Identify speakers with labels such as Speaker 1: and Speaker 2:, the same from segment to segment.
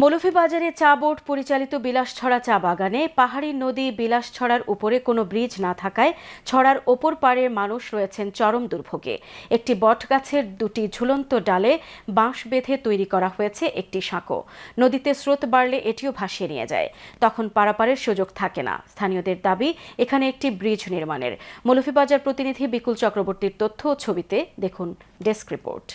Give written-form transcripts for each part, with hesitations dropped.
Speaker 1: মৌলভীবাজারে চা বোর্ড পরিচালিত বিলাসছড়া চা বাগানে পাহাড়ি নদী বিলাসছড়ার উপরে কোনো ব্রিজ না থাকায় ছড়ার ওপর পাড়ের মানুষ রয়েছেন চরম দুর্ভোগে। একটি বটগাছের দুটি ঝুলন্ত ডালে বাঁশ বেঁধে তৈরি করা হয়েছে একটি সাঁকো। নদীতে স্রোত বাড়লে এটিও ভাসিয়ে নিয়ে যায়, তখন পারাপারের সুযোগ থাকে না। স্থানীয়দের দাবি এখানে একটি ব্রিজ নির্মাণের। মৌলভীবাজার প্রতিনিধি বিকুল চক্রবর্তীর তথ্য ও ছবিতে দেখুন ডেস্ক রিপোর্ট।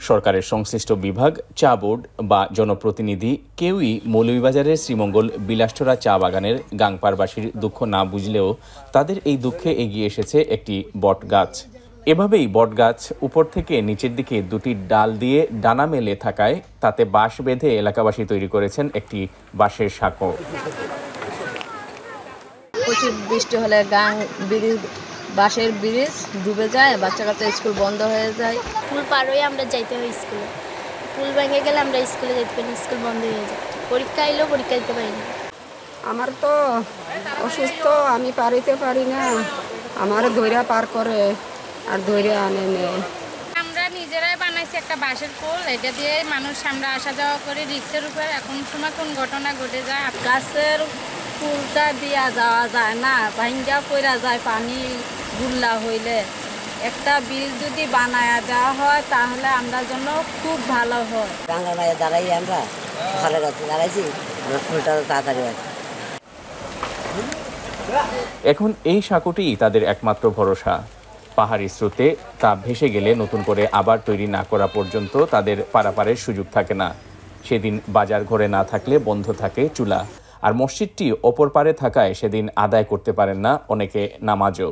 Speaker 2: সরকারের সংশ্লিষ্ট বিভাগ, চা বোর্ড বা জনপ্রতিনিধি কেউই মৌলভীবাজারের শ্রীমঙ্গল বিলাসছড়া চা বাগানের গাংপারবাসীর দুঃখ না বুঝলেও তাদের এই দুঃখে এগিয়ে এসেছে একটি বটগাছ। এভাবেই বটগাছ উপর থেকে নিচের দিকে দুটি ডাল দিয়ে ডানা মেলে থাকায় তাতে বাঁশ বেঁধে এলাকাবাসী তৈরি করেছেন একটি বাঁশের সাঁকো।
Speaker 3: প্রচুর বৃষ্টি হলে বাঁশের ব্রিজ ডুবে যায়, বাচ্চা কাচ্চা স্কুল বন্ধ হয়ে যায়।
Speaker 4: পুল পার হয়ে আমরা যাইতে হয় স্কুলে, পুল ভেঙে গেলে আমরা স্কুলে যেতে পারি, স্কুল বন্ধ হয়ে যায়। পরীক্ষা এলেও পরীক্ষা দিতে পারি না।
Speaker 5: আমার তো অসুস্থ, আমি পারিতে পারি না, আমার ধৈর্য পার করে আর ধৈর্য আনে নেয়।
Speaker 6: আমরা নিজেরাই বানাইছি একটা বাঁশের পুল, এটা দিয়ে মানুষ আমরা আসা যাওয়া করি রিক্সের উপর। এখন সময় কোন ঘটনা ঘটে যায়।
Speaker 3: গাছের পুলটা দিয়া যাওয়া যায় না, ভাঙ্গা পড়া যায় পানি গুল্লা হইলে। একটা বিল যদি বানায়া দেওয়া হয় তাহলে আমরা জন্য খুব ভালো হয়।
Speaker 7: গাঙ্গা নদে দাঁড়াই আমরা ভালো গাছে দাঁড়াইছি, আমার ফুলটা তাড়াতাড়ি হয়।
Speaker 2: এখন এই সাঁকোটিই তাদের একমাত্র ভরসা। পাহাড়ি স্রোতে তা ভেসে গেলে নতুন করে আবার তৈরি না করা পর্যন্ত তাদের পারাপারের সুযোগ থাকে না। সেদিন বাজার ঘরে না থাকলে বন্ধ থাকে চুলা, আর মসজিদটি অপর পারে থাকায় সেদিন আদায় করতে পারেন না অনেকে নামাজও।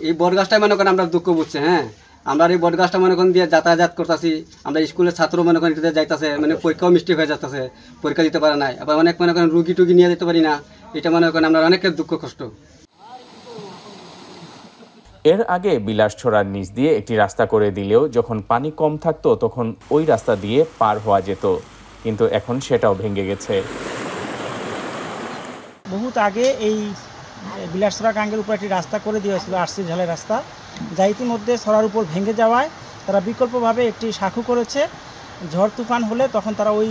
Speaker 8: এই বটগাছটাই মনে করেন আমরা দুঃখ বুঝছে। আমরা এই বটগাছটা মনে করেন দিয়ে যাতায়াত করতেছি, আমরা স্কুলের ছাত্র মনে করেন যাইতেছে, মানে পরীক্ষাও মিষ্টি হয়ে যাচ্ছে, পরীক্ষা দিতে পারে নাই। আবার অনেক মনে করেন রুগী টুগি নিয়ে যেতে পারি না, এটা মনে করেন আমরা অনেকের দুঃখ কষ্ট।
Speaker 2: এর আগে বিলাসছড়ার নিচ দিয়ে একটি রাস্তা করে দিলেও যখন পানি কম থাকতো তখন ওই রাস্তা দিয়ে পার হওয়া যেত, কিন্তু এখন সেটাও ভেঙে গেছে।
Speaker 9: বহুত আগে এই বিলাসছড়া গাঙ্গের উপর একটি রাস্তা করে দেওয়া হয়েছিল, আরসি ঝালের রাস্তা, যা ইতিমধ্যে ছড়ার উপর ভেঙে যাওয়ায় তারা বিকল্পভাবে একটি সাঁকো করেছে। ঝড় তুফান হলে তখন তারা ওই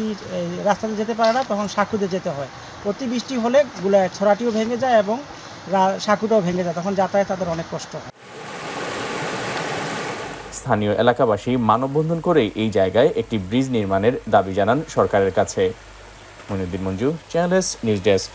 Speaker 9: রাস্তাতে যেতে পারে না, তখন সাঁকুতে যেতে হয়। অতিবৃষ্টি হলে ছড়াটিও ভেঙে যায় এবং সাঁকুটাও ভেঙে যায়, তখন যাতায়াত তাদের অনেক কষ্ট হয়।
Speaker 2: স্থানীয় এলাকাবাসী মানববন্ধন করে এই জায়গায় একটি ব্রিজ নির্মাণের দাবি জানান সরকারের কাছে। Moinuddin Manju, channel S news desk.